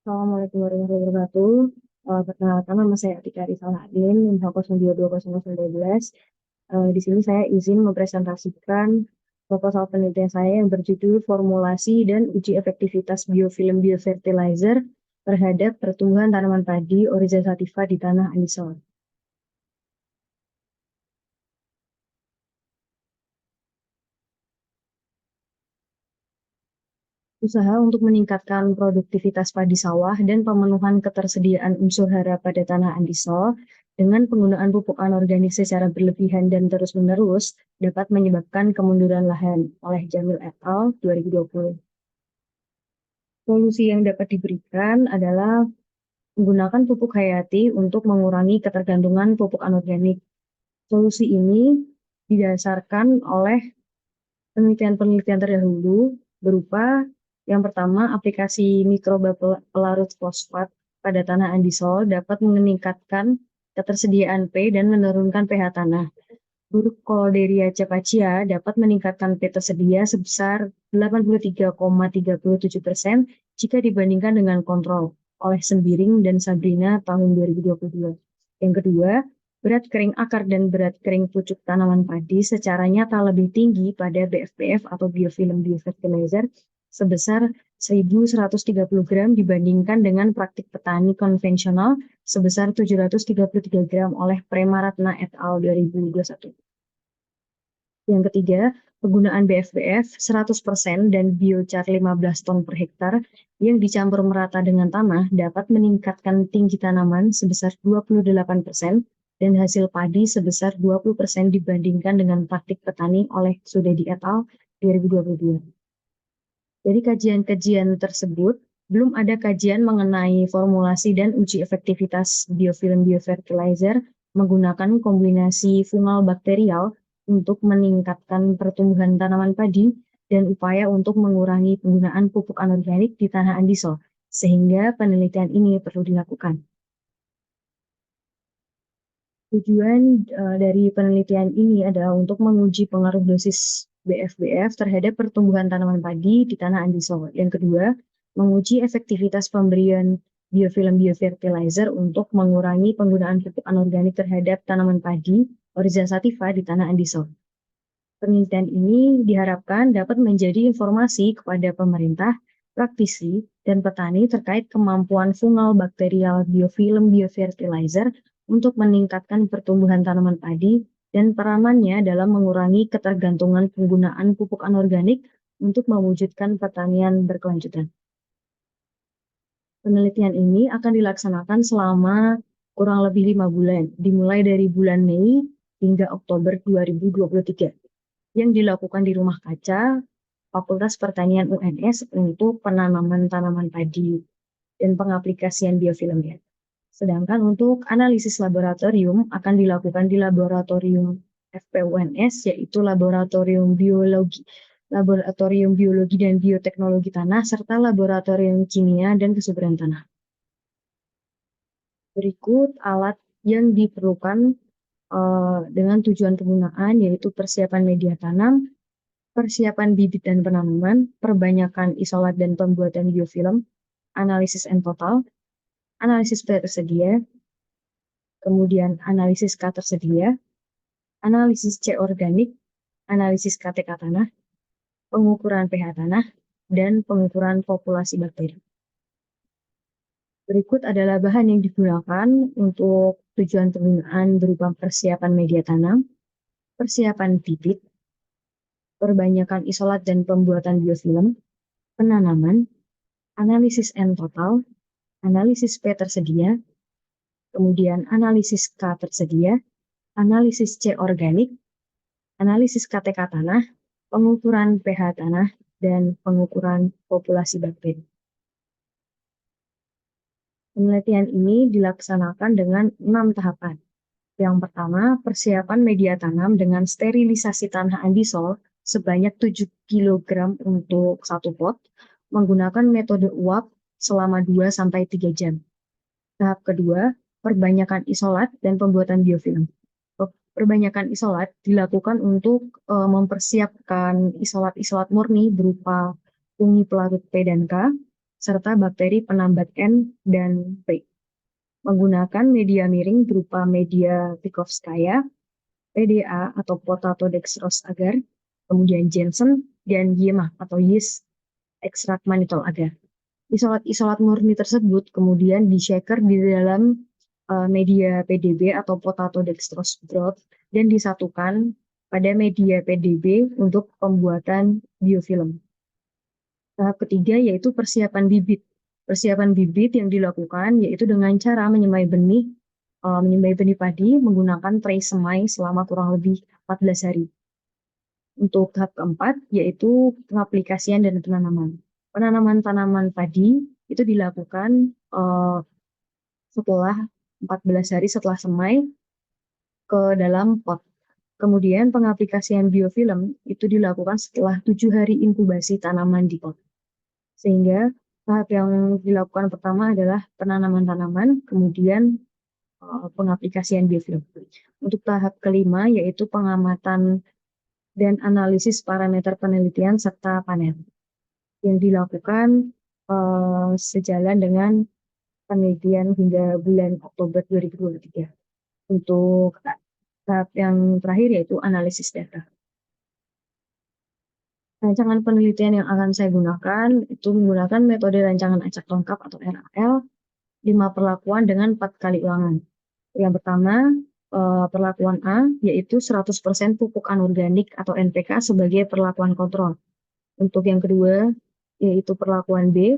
Assalamualaikum warahmatullahi wabarakatuh. Perkenalkan nama saya Atika Rizal Hadin, NIM 022019. Di sini saya izin mempresentasikan proposal penelitian saya yang berjudul Formulasi dan Uji Efektivitas Biofilm Biofertilizer terhadap pertumbuhan tanaman padi Oryza sativa di tanah anisol. Usaha untuk meningkatkan produktivitas padi sawah dan pemenuhan ketersediaan unsur hara pada tanah andisol dengan penggunaan pupuk anorganik secara berlebihan dan terus-menerus dapat menyebabkan kemunduran lahan oleh Jamil et al. 2020. Solusi yang dapat diberikan adalah menggunakan pupuk hayati untuk mengurangi ketergantungan pupuk anorganik. Solusi ini didasarkan oleh penelitian-penelitian terdahulu berupa yang pertama, aplikasi mikroba pelarut fosfat pada tanah andisol dapat meningkatkan ketersediaan P dan menurunkan pH tanah. Burkholderia cepacia dapat meningkatkan P tersedia sebesar 83,37% jika dibandingkan dengan kontrol oleh Sembiring dan Sabrina tahun 2022. Yang kedua, berat kering akar dan berat kering pucuk tanaman padi secara nyata lebih tinggi pada BFPF atau biofilm biofertilizer sebesar 1.130 gram dibandingkan dengan praktik petani konvensional sebesar 733 gram oleh Premaratna et al. 2021. Yang ketiga, penggunaan BFBF 100% dan biochar 15 ton per hektar yang dicampur merata dengan tanah dapat meningkatkan tinggi tanaman sebesar 28% dan hasil padi sebesar 20% dibandingkan dengan praktik petani oleh Sudedi et al. 2022. Dari kajian-kajian tersebut, belum ada kajian mengenai formulasi dan uji efektivitas biofilm biofertilizer menggunakan kombinasi fungal bakterial untuk meningkatkan pertumbuhan tanaman padi dan upaya untuk mengurangi penggunaan pupuk anorganik di tanah andisol, sehingga penelitian ini perlu dilakukan. Tujuan dari penelitian ini adalah untuk menguji pengaruh dosis BFBF terhadap pertumbuhan tanaman padi di tanah andisol. Yang kedua, menguji efektivitas pemberian biofilm biofertilizer untuk mengurangi penggunaan pupuk anorganik terhadap tanaman padi Oryza sativa di tanah andisol. Penelitian ini diharapkan dapat menjadi informasi kepada pemerintah, praktisi, dan petani terkait kemampuan fungal bakterial biofilm biofertilizer untuk meningkatkan pertumbuhan tanaman padi dan peranannya dalam mengurangi ketergantungan penggunaan pupuk anorganik untuk mewujudkan pertanian berkelanjutan. Penelitian ini akan dilaksanakan selama kurang lebih 5 bulan, dimulai dari bulan Mei hingga Oktober 2023, yang dilakukan di Rumah Kaca, Fakultas Pertanian UNS untuk penanaman tanaman padi dan pengaplikasian biofilmnya. Sedangkan untuk analisis laboratorium akan dilakukan di laboratorium FPUNS, yaitu Laboratorium Biologi dan Bioteknologi Tanah, serta Laboratorium Kimia dan Kesuburan Tanah. Berikut alat yang diperlukan dengan tujuan penggunaan, yaitu persiapan media tanam, persiapan bibit dan penanaman, perbanyakan isolat dan pembuatan biofilm, analisis N total, analisis P tersedia, kemudian analisis K tersedia, analisis C organik, analisis KTK tanah, pengukuran pH tanah, dan pengukuran populasi bakteri. Berikut adalah bahan yang digunakan untuk tujuan penggunaan berupa persiapan media tanam, persiapan bibit, perbanyakan isolat dan pembuatan biofilm, penanaman, analisis N total, analisis P tersedia, kemudian analisis K tersedia, analisis C organik, analisis KTK tanah, pengukuran pH tanah, dan pengukuran populasi bakteri. Penelitian ini dilaksanakan dengan 6 tahapan. Yang pertama, persiapan media tanam dengan sterilisasi tanah andisol sebanyak 7 kg untuk satu pot, menggunakan metode uap selama 2-3 jam. Tahap kedua, perbanyakan isolat dan pembuatan biofilm. Perbanyakan isolat dilakukan untuk mempersiapkan isolat-isolat murni berupa fungi pelarut P dan K, serta bakteri penambat N dan P. Menggunakan media miring berupa media Pekovskaya, PDA atau potato dextrose agar, kemudian Jensen dan Yemah atau yeast ekstrak manitol agar. Isolat-isolat murni tersebut kemudian di-shaker di dalam media PDB atau potato dextrose broth dan disatukan pada media PDB untuk pembuatan biofilm. Tahap ketiga yaitu persiapan bibit. Persiapan bibit yang dilakukan yaitu dengan cara menyemai benih padi menggunakan tray semai selama kurang lebih 14 hari. Untuk tahap keempat yaitu pengaplikasian dan penanaman. Penanaman tanaman padi itu dilakukan setelah 14 hari setelah semai ke dalam pot. Kemudian pengaplikasian biofilm itu dilakukan setelah 7 hari inkubasi tanaman di pot. Sehingga tahap yang dilakukan pertama adalah penanaman tanaman, kemudian pengaplikasian biofilm. Untuk tahap kelima yaitu pengamatan dan analisis parameter penelitian serta panen yang dilakukan sejalan dengan penelitian hingga bulan Oktober 2023. Untuk tahap yang terakhir yaitu analisis data. Rancangan penelitian yang akan saya gunakan itu menggunakan metode rancangan acak lengkap atau RAL, 5 perlakuan dengan 4 kali ulangan. Yang pertama, perlakuan A, yaitu 100% pupuk anorganik atau NPK sebagai perlakuan kontrol. Untuk yang kedua, yaitu perlakuan B,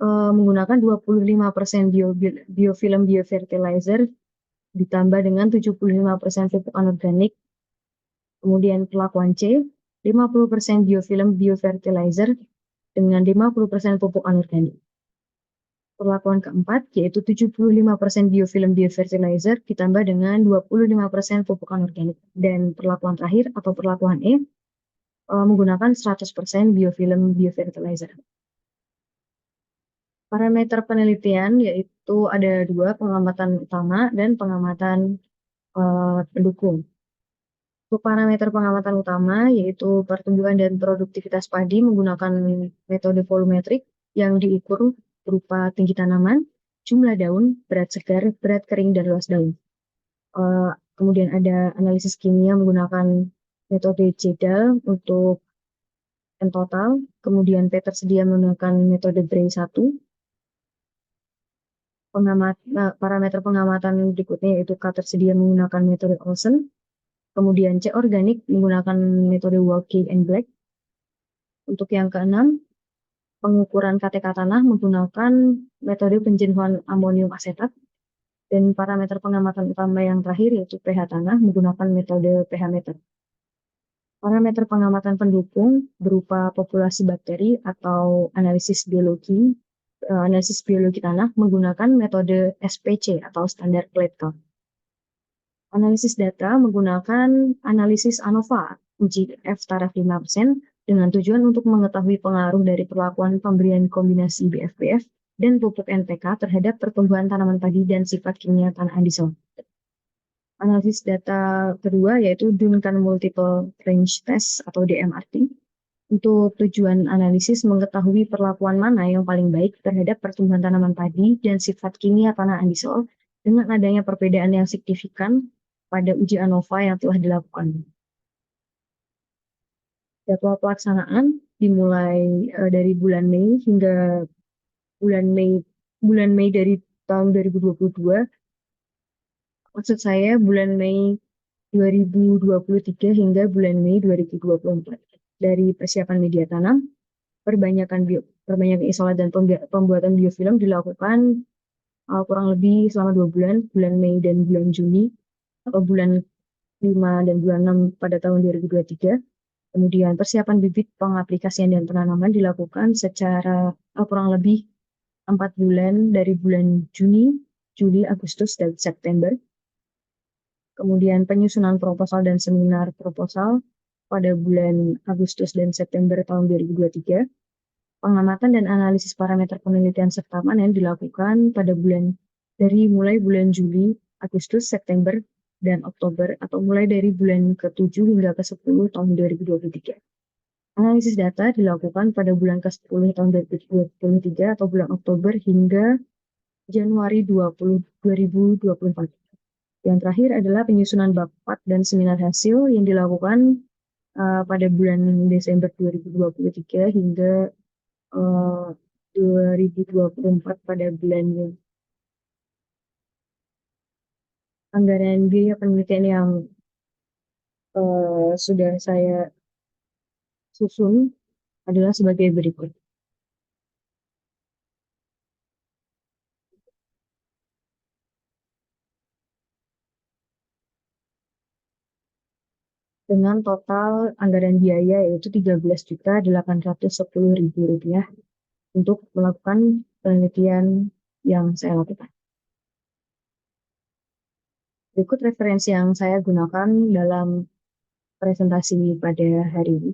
menggunakan 25% biofilm biofertilizer ditambah dengan 75% pupuk anorganik. Kemudian perlakuan C, 50% biofilm biofertilizer dengan 50% pupuk anorganik. Perlakuan keempat yaitu 75% biofilm biofertilizer ditambah dengan 25% pupuk anorganik. Dan perlakuan terakhir atau perlakuan E menggunakan 100% biofilm biofertilizer. Parameter penelitian yaitu ada 2, pengamatan utama dan pengamatan pendukung. Untuk parameter pengamatan utama yaitu pertumbuhan dan produktivitas padi menggunakan metode volumetrik yang diukur berupa tinggi tanaman, jumlah daun, berat segar, berat kering, dan luas daun. Kemudian ada analisis kimia menggunakan metode JEDAL untuk N total, kemudian P tersedia menggunakan metode Bray 1. Parameter pengamatan berikutnya yaitu K tersedia menggunakan metode Olsen. Kemudian C organik menggunakan metode Walke and Black. Untuk yang keenam, pengukuran KTK tanah menggunakan metode penjenuhan amonium asetat. Dan parameter pengamatan utama yang terakhir yaitu pH tanah menggunakan metode pH meter. Parameter pengamatan pendukung berupa populasi bakteri atau analisis biologi tanah menggunakan metode SPC atau standar plate count. Analisis data menggunakan analisis ANOVA, uji F taraf 5%, dengan tujuan untuk mengetahui pengaruh dari perlakuan pemberian kombinasi BFBF dan pupuk NPK terhadap pertumbuhan tanaman padi dan sifat kimia tanah andisol. Analisis data kedua yaitu Duncan Multiple Range Test atau DMRT. Untuk tujuan analisis mengetahui perlakuan mana yang paling baik terhadap pertumbuhan tanaman padi dan sifat kimia tanah andisol dengan adanya perbedaan yang signifikan pada uji ANOVA yang telah dilakukan. Jadwal pelaksanaan dimulai dari bulan Mei hingga bulan Mei dari tahun 2022. Maksud saya bulan Mei 2023 hingga bulan Mei 2024. Dari persiapan media tanam, perbanyakan isolat dan pembuatan biofilm dilakukan kurang lebih selama 2 bulan Mei dan bulan Juni, atau bulan 5 dan bulan 6 pada tahun 2023. Kemudian persiapan bibit, pengaplikasian, dan penanaman dilakukan secara kurang lebih 4 bulan dari bulan Juni, Juli, Agustus, dan September. Kemudian penyusunan proposal dan seminar proposal pada bulan Agustus dan September tahun 2023. Pengamatan dan analisis parameter penelitian serta panen dilakukan pada mulai bulan Juli, Agustus, September, dan Oktober, atau mulai dari bulan ke-7 hingga ke-10 tahun 2023. Analisis data dilakukan pada bulan ke-10 tahun 2023 atau bulan Oktober hingga Januari 2024. Yang terakhir adalah penyusunan bapak dan seminar hasil yang dilakukan pada bulan Desember 2023 hingga 2024 pada bulan Juni. Anggaran biaya penelitian yang sudah saya susun adalah sebagai berikut. Dengan total anggaran biaya yaitu Rp13.810.000 untuk melakukan penelitian yang saya lakukan. Berikut referensi yang saya gunakan dalam presentasi pada hari ini.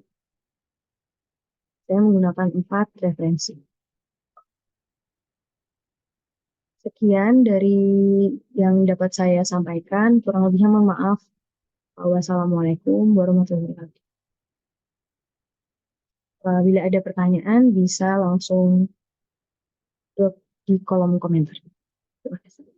Saya menggunakan 4 referensi. Sekian dari yang dapat saya sampaikan. Kurang lebihnya mohon maaf. Wassalamualaikum warahmatullahi wabarakatuh. Bila ada pertanyaan, bisa langsung drop di kolom komentar. Terima kasih.